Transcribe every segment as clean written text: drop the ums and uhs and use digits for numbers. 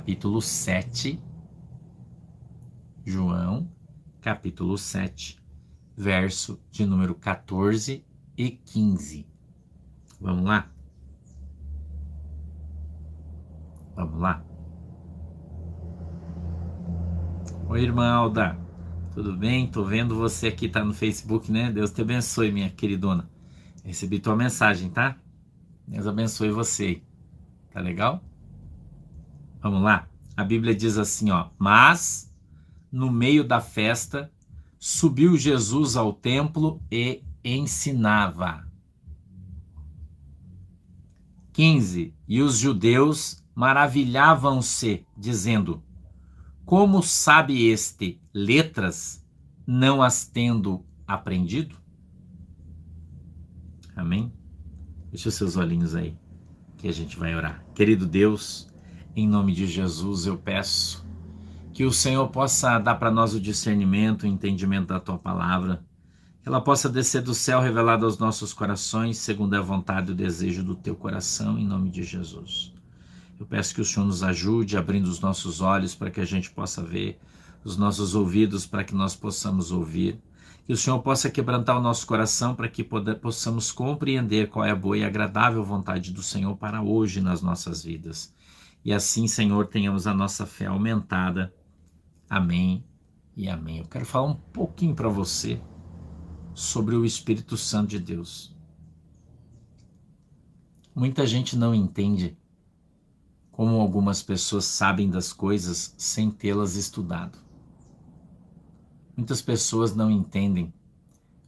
capítulo 7, João, capítulo 7, verso de número 14 e 15. Vamos lá? Vamos lá? Oi, irmã Alda, tudo bem? Tô vendo você aqui, tá no Facebook, né? Deus te abençoe, minha queridona. Recebi tua mensagem, tá? Deus abençoe você. Tá legal? Vamos lá? A Bíblia diz assim, ó: mas no meio da festa subiu Jesus ao templo e ensinava. 15. E os judeus maravilhavam-se, dizendo: como sabe este letras, não as tendo aprendido? Amém? Deixa os seus olhinhos aí, que a gente vai orar. Querido Deus, em nome de Jesus, eu peço que o Senhor possa dar para nós o discernimento, o entendimento da Tua Palavra, que ela possa descer do céu revelada aos nossos corações, segundo a vontade e o desejo do Teu coração, em nome de Jesus. Eu peço que o Senhor nos ajude, abrindo os nossos olhos para que a gente possa ver, os nossos ouvidos para que nós possamos ouvir, que o Senhor possa quebrantar o nosso coração para que possamos compreender qual é a boa e agradável vontade do Senhor para hoje nas nossas vidas. E assim, Senhor, tenhamos a nossa fé aumentada. Amém e amém. Eu quero falar um pouquinho para você sobre o Espírito Santo de Deus. Muita gente não entende como algumas pessoas sabem das coisas sem tê-las estudado. Muitas pessoas não entendem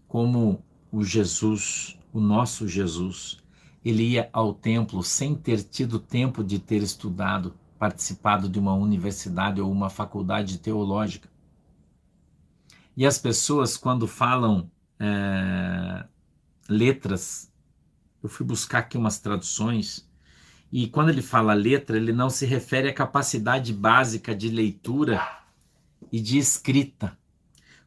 como o Jesus, o nosso Jesus, ele ia ao templo sem ter tido tempo de ter estudado, participado de uma universidade ou uma faculdade teológica. E as pessoas, quando falam letras, eu fui buscar aqui umas traduções, e quando ele fala letra, ele não se refere à capacidade básica de leitura e de escrita.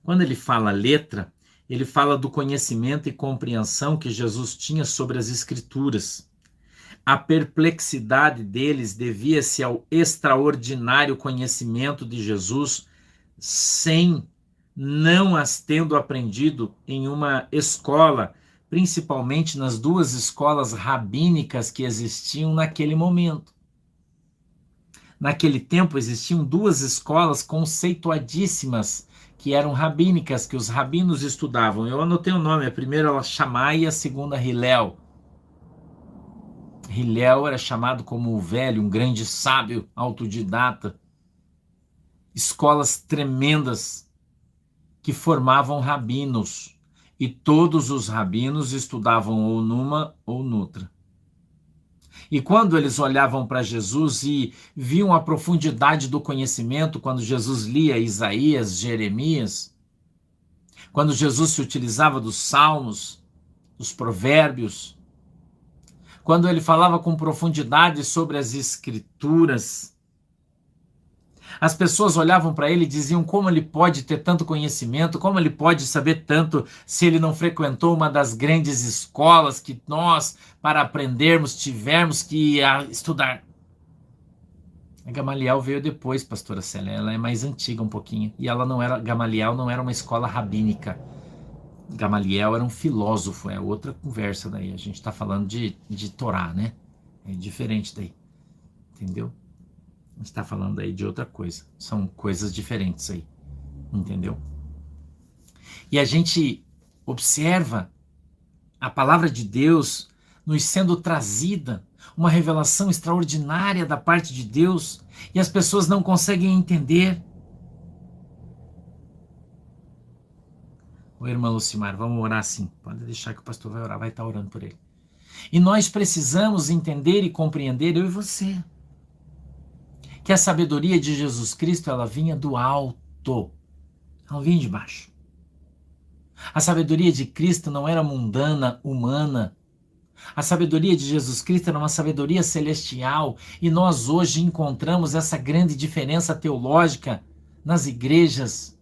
Quando ele fala letra, ele fala do conhecimento e compreensão que Jesus tinha sobre as Escrituras. A perplexidade deles devia-se ao extraordinário conhecimento de Jesus, não as tendo aprendido em uma escola, principalmente nas duas escolas rabínicas que existiam naquele momento. Naquele tempo existiam duas escolas conceituadíssimas que eram rabínicas, que os rabinos estudavam. Eu anotei o nome, a primeira era Shammai e a segunda Hillel. Hillel era chamado como o velho, um grande sábio, autodidata. Escolas tremendas que formavam rabinos. E todos os rabinos estudavam ou numa ou noutra. E quando eles olhavam para Jesus e viam a profundidade do conhecimento, quando Jesus lia Isaías, Jeremias, quando Jesus se utilizava dos salmos, dos provérbios, quando ele falava com profundidade sobre as escrituras, as pessoas olhavam para ele e diziam: como ele pode ter tanto conhecimento, como ele pode saber tanto se ele não frequentou uma das grandes escolas que nós, para aprendermos, tivemos que estudar. A Gamaliel veio depois, pastora Célia, ela é mais antiga um pouquinho, e Gamaliel não era uma escola rabínica. Gamaliel era um filósofo, é outra conversa daí, a gente está falando de Torá, né? É diferente daí, entendeu? A gente está falando aí de outra coisa. São coisas diferentes aí. Entendeu? E a gente observa a palavra de Deus nos sendo trazida, uma revelação extraordinária da parte de Deus, e as pessoas não conseguem entender. Oi, irmã Lucimar, vamos orar sim. Pode deixar que o pastor vai orar, vai estar orando por ele. E nós precisamos entender e compreender, eu e você, que a sabedoria de Jesus Cristo, ela vinha do alto, não vinha de baixo. A sabedoria de Cristo não era mundana, humana. A sabedoria de Jesus Cristo era uma sabedoria celestial, e nós hoje encontramos essa grande diferença teológica nas igrejas.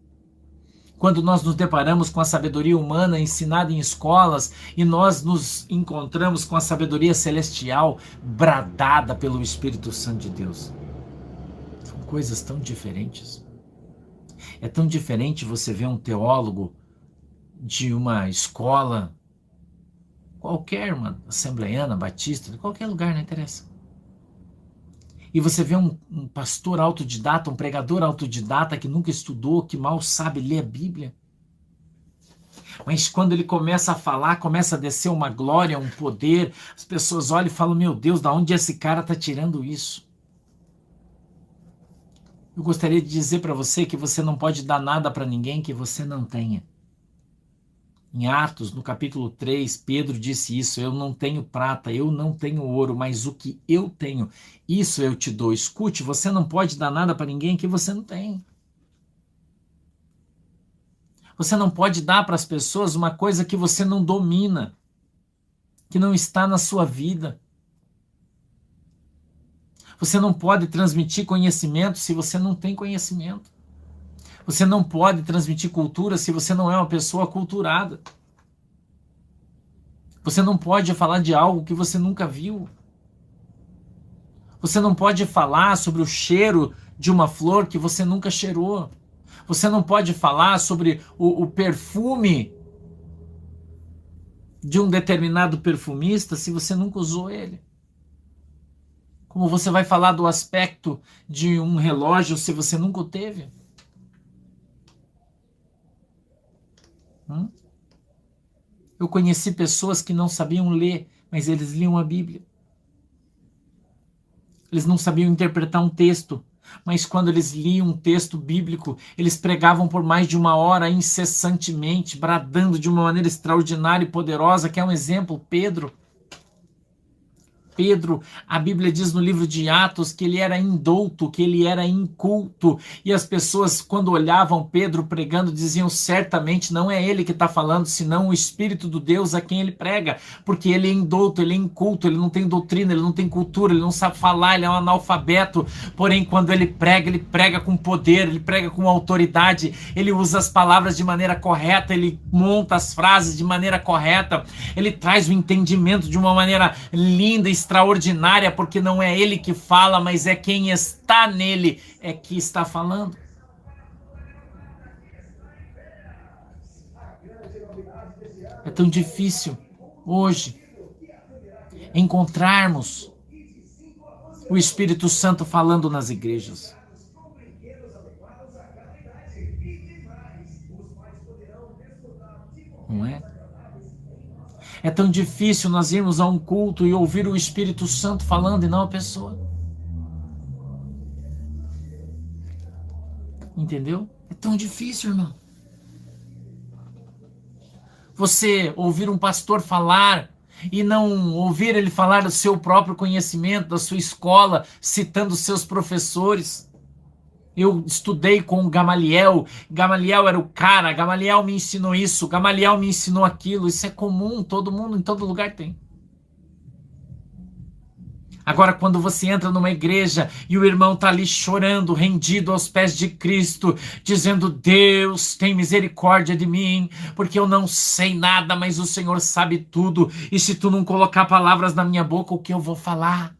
Quando nós nos deparamos com a sabedoria humana ensinada em escolas, e nós nos encontramos com a sabedoria celestial bradada pelo Espírito Santo de Deus. coisas tão diferentes. É tão diferente você ver um teólogo de uma escola, qualquer, uma assembleiana, batista, de qualquer lugar, não interessa. E você vê um pastor autodidata, um pregador autodidata que nunca estudou, que mal sabe ler a Bíblia. Mas quando ele começa a falar, começa a descer uma glória, um poder, as pessoas olham e falam, meu Deus, da onde esse cara está tirando isso? Eu gostaria de dizer para você que você não pode dar nada para ninguém que você não tenha. Em Atos, no capítulo 3, Pedro disse isso, eu não tenho prata, eu não tenho ouro, mas o que eu tenho, isso eu te dou. Escute, você não pode dar nada para ninguém que você não tem. Você não pode dar para as pessoas uma coisa que você não domina, que não está na sua vida. Você não pode transmitir conhecimento se você não tem conhecimento. Você não pode transmitir cultura se você não é uma pessoa aculturada. Você não pode falar de algo que você nunca viu. Você não pode falar sobre o cheiro de uma flor que você nunca cheirou. Você não pode falar sobre o perfume de um determinado perfumista se você nunca usou ele. Como você vai falar do aspecto de um relógio se você nunca o teve? Eu conheci pessoas que não sabiam ler, mas eles liam a Bíblia. Eles não sabiam interpretar um texto, mas quando eles liam um texto bíblico, eles pregavam por mais de 1 hora incessantemente, bradando de uma maneira extraordinária e poderosa, que é um exemplo, Pedro, a Bíblia diz no livro de Atos que ele era indouto, que ele era inculto, e as pessoas quando olhavam Pedro pregando diziam, certamente não é ele que está falando, senão o Espírito do Deus a quem ele prega, porque ele é indouto, ele é inculto, ele não tem doutrina, ele não tem cultura, ele não sabe falar, ele é um analfabeto, porém quando ele prega com poder, ele prega com autoridade, ele usa as palavras de maneira correta, ele monta as frases de maneira correta, ele traz o entendimento de uma maneira linda e extraordinária, porque não é ele que fala, mas é quem está nele é que está falando. É tão difícil hoje encontrarmos o Espírito Santo falando nas igrejas. Não é? É tão difícil nós irmos a um culto e ouvir o Espírito Santo falando e não a pessoa. Entendeu? É tão difícil, irmão. Você ouvir um pastor falar e não ouvir ele falar do seu próprio conhecimento, da sua escola, citando seus professores. Eu estudei com Gamaliel, Gamaliel era o cara, Gamaliel me ensinou isso, Gamaliel me ensinou aquilo, isso é comum, todo mundo, em todo lugar tem. Agora, quando você entra numa igreja e o irmão está ali chorando, rendido aos pés de Cristo, dizendo, Deus, tem misericórdia de mim, porque eu não sei nada, mas o Senhor sabe tudo, e se tu não colocar palavras na minha boca, o que eu vou falar?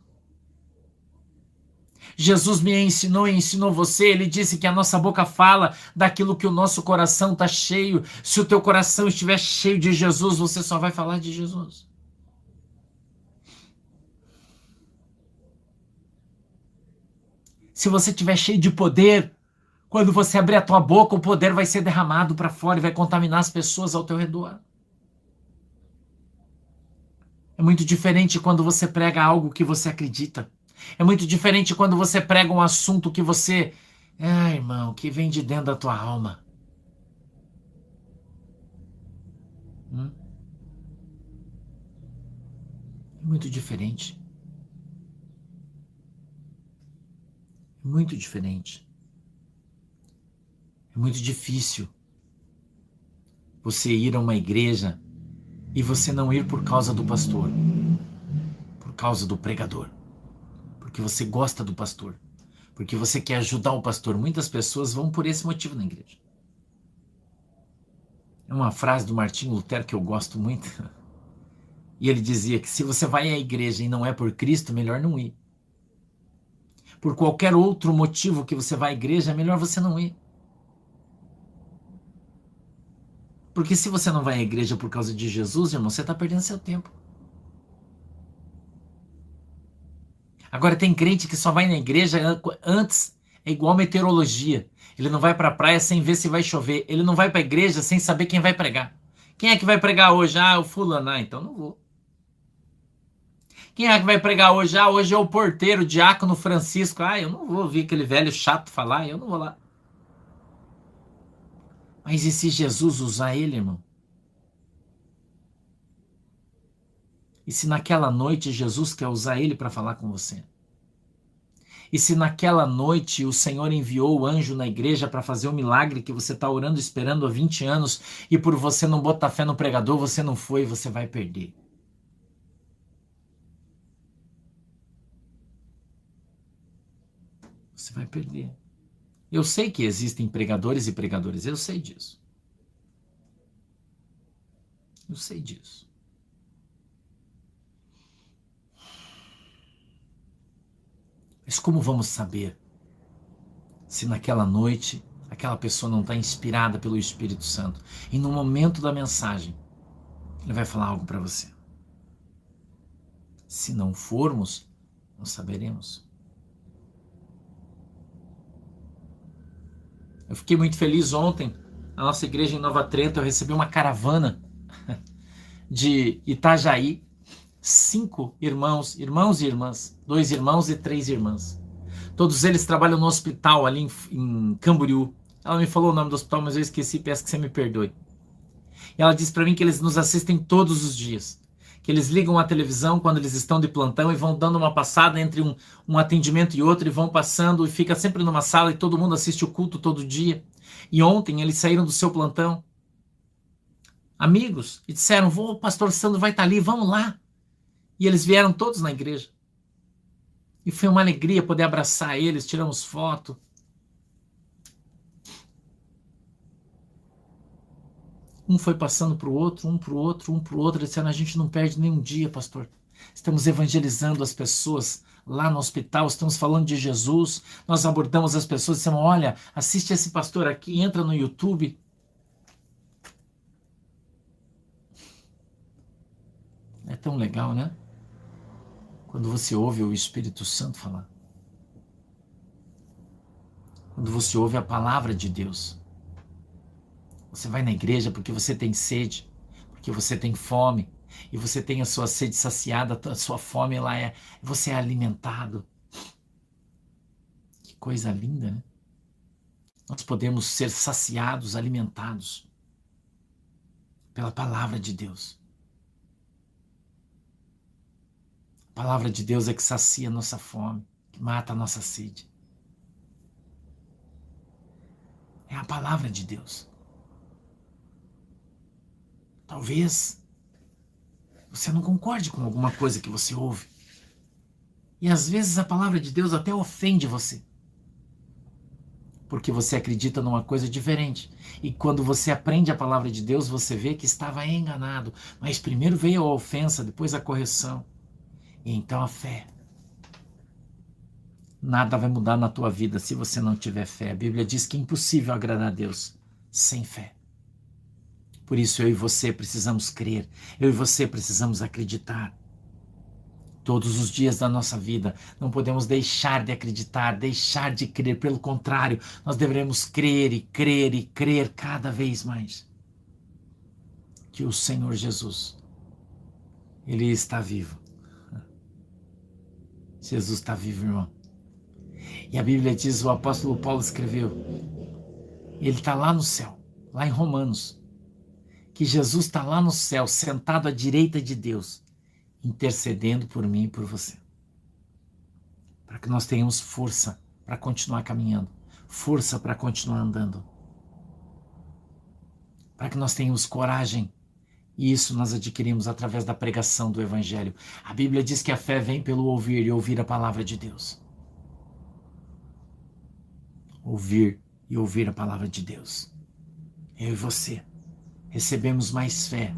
Jesus me ensinou e ensinou você, ele disse que a nossa boca fala daquilo que o nosso coração está cheio. Se o teu coração estiver cheio de Jesus, você só vai falar de Jesus. Se você estiver cheio de poder, quando você abrir a tua boca, o poder vai ser derramado para fora e vai contaminar as pessoas ao teu redor. É muito diferente quando você prega algo que você acredita. É muito diferente quando você prega um assunto que você... irmão, que vem de dentro da tua alma. É muito diferente. É muito diferente. É muito difícil você ir a uma igreja e você não ir por causa do pastor, por causa do pregador. Porque você gosta do pastor, porque você quer ajudar o pastor. Muitas pessoas vão por esse motivo na igreja. É uma frase do Martinho Lutero que eu gosto muito. E ele dizia que se você vai à igreja e não é por Cristo, melhor não ir. por qualquer outro motivo que você vai à igreja, é melhor você não ir. Porque se você não vai à igreja por causa de Jesus, irmão, você está perdendo seu tempo. Agora, tem crente que só vai na igreja antes, é igual meteorologia. Ele não vai para a praia sem ver se vai chover. Ele não vai para a igreja sem saber quem vai pregar. Quem é que vai pregar hoje? Ah, o fulano. Ah, então não vou. Quem é que vai pregar hoje? Ah, hoje é o porteiro, o diácono Francisco. Ah, eu não vou ouvir aquele velho chato falar, eu não vou lá. Mas e se Jesus usar ele, irmão? E se naquela noite Jesus quer usar ele para falar com você? E se naquela noite o Senhor enviou o anjo na igreja para fazer o milagre que você está orando, esperando há 20 anos, e por você não botar fé no pregador, você não foi, você vai perder. Você vai perder. Eu sei que existem pregadores e pregadores, eu sei disso. Eu sei disso. Mas como vamos saber se naquela noite aquela pessoa não está inspirada pelo Espírito Santo e no momento da mensagem ele vai falar algo para você? Se não formos, não saberemos. Eu fiquei muito feliz ontem, na nossa igreja em Nova Trento, eu recebi uma caravana de Itajaí, 5 irmãos e irmãs, 2 irmãos e 3 irmãs. Todos eles trabalham no hospital ali em Camboriú. Ela me falou o nome do hospital, mas eu esqueci, peço que você me perdoe. E ela disse para mim que eles nos assistem todos os dias. Que eles ligam a televisão quando eles estão de plantão e vão dando uma passada entre um atendimento e outro e vão passando e fica sempre numa sala e todo mundo assiste o culto todo dia. E ontem eles saíram do seu plantão, amigos, e disseram, o pastor Sandro vai estar ali, vamos lá. E eles vieram todos na igreja. E foi uma alegria poder abraçar eles, tiramos foto. Um foi passando para o outro, um para o outro, um para o outro. Eles disseram, a gente não perde nenhum dia, pastor. Estamos evangelizando as pessoas lá no hospital, estamos falando de Jesus. Nós abordamos as pessoas e dissemos, olha, assiste esse pastor aqui, entra no YouTube. É tão legal, né? Quando você ouve o Espírito Santo falar. Quando você ouve a palavra de Deus. Você vai na igreja porque você tem sede, porque você tem fome, e você tem a sua sede saciada, a sua fome lá você é alimentado. Que coisa linda, né? Nós podemos ser saciados, alimentados pela palavra de Deus. A palavra de Deus é que sacia a nossa fome, que mata a nossa sede. É a palavra de Deus. Talvez você não concorde com alguma coisa que você ouve. E às vezes a palavra de Deus até ofende você. Porque você acredita numa coisa diferente. E quando você aprende a palavra de Deus, você vê que estava enganado. Mas primeiro veio a ofensa, depois a correção. E então a fé. Nada vai mudar na tua vida se você não tiver fé. A Bíblia diz que é impossível agradar a Deus sem fé. Por isso eu e você precisamos crer. Eu e você precisamos acreditar. Todos os dias da nossa vida, não podemos deixar de acreditar, deixar de crer. Pelo contrário, nós devemos crer e crer e crer cada vez mais. Que o Senhor Jesus, Ele está vivo. Jesus está vivo, irmão. E a Bíblia diz, o apóstolo Paulo escreveu, ele está lá no céu, lá em Romanos, que Jesus está lá no céu, sentado à direita de Deus, intercedendo por mim e por você. Para que nós tenhamos força para continuar caminhando, força para continuar andando. Para que nós tenhamos coragem, e isso nós adquirimos através da pregação do Evangelho. A Bíblia diz que a fé vem pelo ouvir e ouvir a palavra de Deus. Ouvir e ouvir a palavra de Deus. Eu e você recebemos mais fé,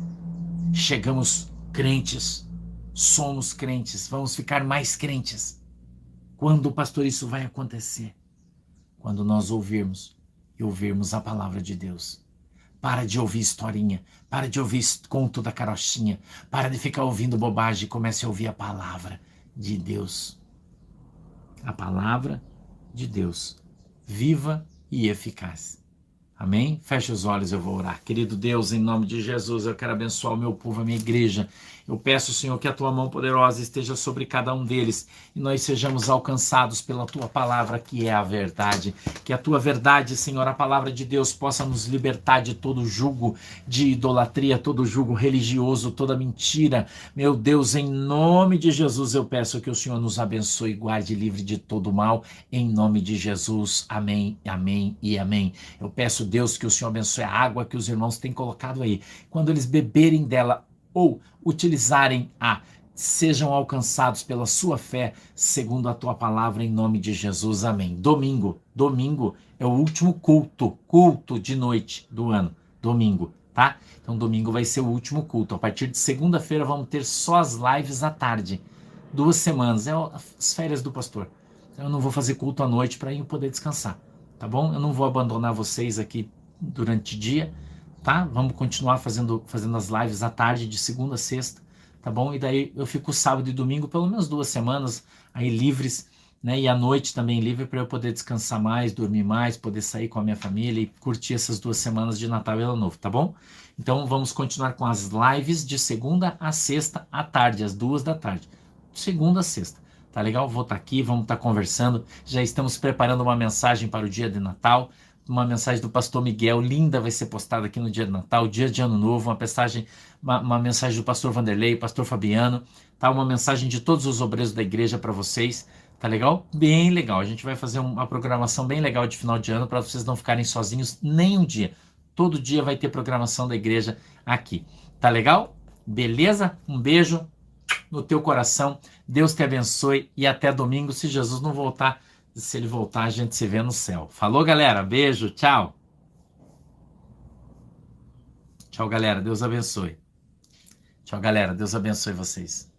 chegamos crentes, somos crentes, vamos ficar mais crentes. Quando, pastor, isso vai acontecer? Quando nós ouvirmos a palavra de Deus. Para de ouvir historinha, para de ouvir conto da carochinha, para de ficar ouvindo bobagem e comece a ouvir a palavra de Deus. A palavra de Deus, viva e eficaz. Amém? Feche os olhos, eu vou orar. Querido Deus, em nome de Jesus, eu quero abençoar o meu povo, a minha igreja. Eu peço, Senhor, que a tua mão poderosa esteja sobre cada um deles e nós sejamos alcançados pela tua palavra, que é a verdade. Que a tua verdade, Senhor, a palavra de Deus, possa nos libertar de todo jugo de idolatria, todo jugo religioso, toda mentira. Meu Deus, em nome de Jesus, eu peço que o Senhor nos abençoe e guarde livre de todo mal. Em nome de Jesus. Amém, amém e amém. Eu peço, Deus, que o Senhor abençoe a água que os irmãos têm colocado aí. Quando eles beberem dela ou utilizarem sejam alcançados pela sua fé, segundo a tua palavra, em nome de Jesus. Amém. Domingo é o último culto de noite do ano. Domingo, tá? Então domingo vai ser o último culto. A partir de segunda-feira vamos ter só as lives à tarde. 2 semanas, é as férias do pastor. Eu não vou fazer culto à noite para eu poder descansar. Tá bom? Eu não vou abandonar vocês aqui durante o dia, tá? Vamos continuar fazendo as lives à tarde, de segunda a sexta, tá bom? E daí eu fico sábado e domingo, pelo menos 2 semanas aí livres, né? E à noite também livre para eu poder descansar mais, dormir mais, poder sair com a minha família e curtir essas 2 semanas de Natal e Ano Novo, tá bom? Então vamos continuar com as lives de segunda a sexta à tarde, às 2 da tarde. Segunda a sexta. Tá legal? Vou estar aqui, vamos estar conversando. Já estamos preparando uma mensagem para o dia de Natal. Uma mensagem do pastor Miguel, linda, vai ser postada aqui no dia de Natal, dia de Ano Novo. Uma mensagem do pastor Vanderlei, pastor Fabiano. Tá? Uma mensagem de todos os obreiros da igreja para vocês. Tá legal? Bem legal. A gente vai fazer uma programação bem legal de final de ano para vocês não ficarem sozinhos nem um dia. Todo dia vai ter programação da igreja aqui. Tá legal? Beleza? Um beijo no teu coração, Deus te abençoe e até domingo, se Jesus não voltar. Se ele voltar, a gente se vê no céu. Falou, galera, beijo, tchau. Tchau, galera, Deus abençoe. Tchau, galera, Deus abençoe vocês.